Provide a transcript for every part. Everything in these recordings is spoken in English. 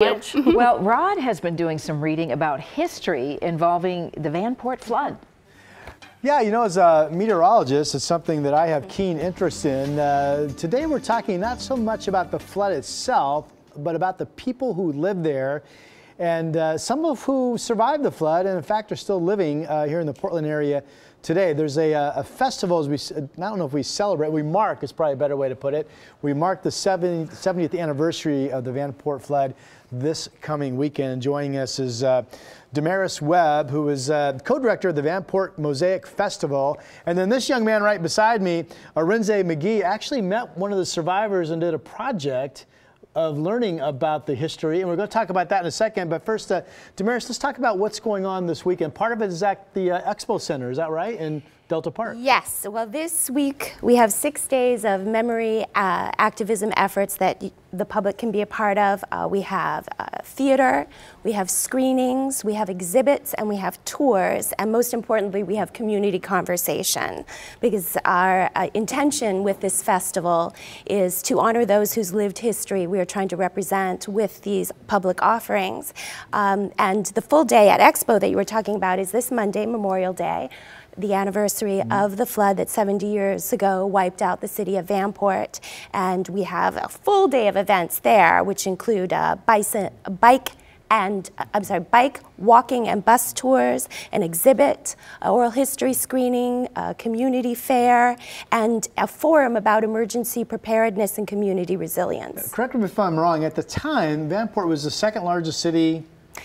Well, Rod has been doing some reading about history involving the Vanport flood. Yeah, you know, as a meteorologist, it's something that I have keen interest in. Today we're talking not so much about the flood itself, but about the people who live there, and some of who survived the flood and in fact are still living here in the Portland area today. There's a festival, as I don't know if we celebrate, we mark is probably a better way to put it. We mark the 70th anniversary of the Vanport flood this coming weekend. Joining us is Damaris Webb, who is co-director of the Vanport Mosaic Festival. And then this young man right beside me, Arinze McGee, actually met one of the survivors and did a project of learning about the history, and we're going to talk about that in a second. But first, Damaris, let's talk about what's going on this weekend. Part of it is at the Expo Center, is that right, in Delta Park? Yes. Well, this week we have 6 days of memory activism efforts that the public can be a part of. We have theater, we have screenings, we have exhibits, and we have tours, and most importantly, we have community conversation, because our intention with this festival is to honor those whose lived history we are trying to represent with these public offerings. And the full day at Expo that you were talking about is this Monday, Memorial Day, the anniversary of the flood that 70 years ago wiped out the city of Vanport. And we have a full day of events there, which include bike, walking and bus tours, an exhibit, oral history screening, a community fair, and a forum about emergency preparedness and community resilience. Correct me if I'm wrong, at the time, Vanport was the second largest city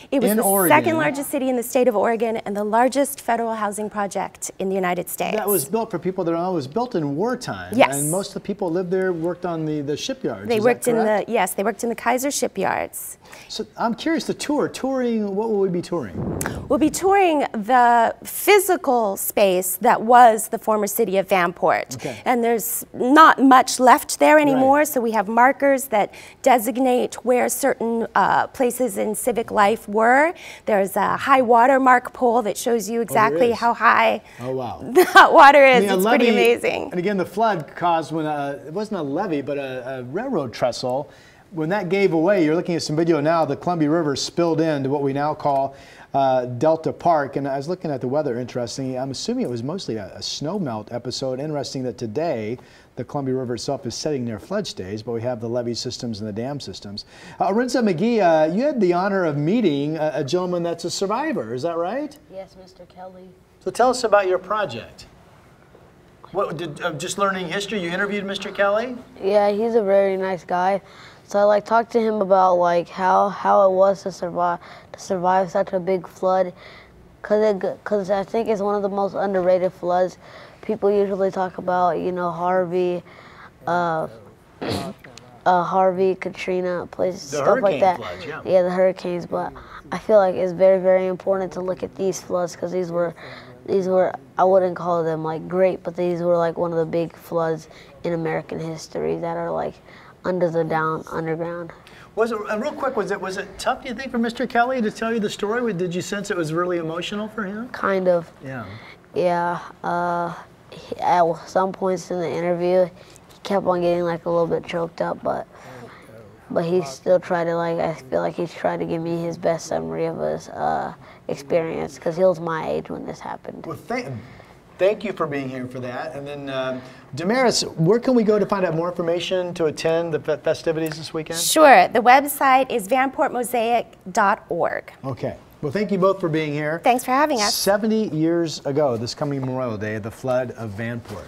It was in the Oregon. second largest city in the state of Oregon and the largest federal housing project in the United States. That was built, for people that don't know, it was built in wartime. Yes. And most of the people lived there worked on the shipyards. They worked in the, yes, they worked in the Kaiser shipyards. So I'm curious, the touring, what will we be touring? We'll be touring the physical space that was the former city of Vanport. Okay. And there's not much left there anymore, right. So we have markers that designate where certain places in civic life were. There's a high water mark pole that shows you exactly how high the hot water is. It's pretty amazing. And again, the flood caused, when it wasn't a levee, but a railroad trestle. When that gave away, you're looking at some video now, the Columbia River spilled into what we now call Delta Park. And I was looking at the weather, interestingly. I'm assuming it was mostly a snow melt episode. Interesting that today the Columbia River itself is setting their flood stage, but we have the levee systems and the dam systems. Arinze McGee, you had the honor of meeting a gentleman that's a survivor, is that right? Yes, Mr. Kelly. So tell us about your project. What, just learning history, you interviewed Mr. Kelly? Yeah, he's a very nice guy. So I talked to him about how it was to survive such a big flood, cause I think it's one of the most underrated floods. People usually talk about, you know, Harvey, Katrina, stuff like that. Floods, yeah. Yeah, the hurricanes. But I feel like it's very, very important to look at these floods, because these were, I wouldn't call them like great, but these were like one of the big floods in American history that are like underground. Was it, real quick, was it tough, do you think, for Mr. Kelly to tell you the story? Did you sense it was really emotional for him? Kind of. Yeah. Yeah. At some points in the interview, he kept on getting like a little bit choked up, but he still tried to, like, I feel like he's tried to give me his best summary of his experience, because he was my age when this happened. Well, thank you for being here for that. And then, Damaris, where can we go to find out more information to attend the festivities this weekend? Sure. The website is vanportmosaic.org. Okay. Well, thank you both for being here. Thanks for having us. 70 years ago, this coming Memorial Day, the flood of Vanport.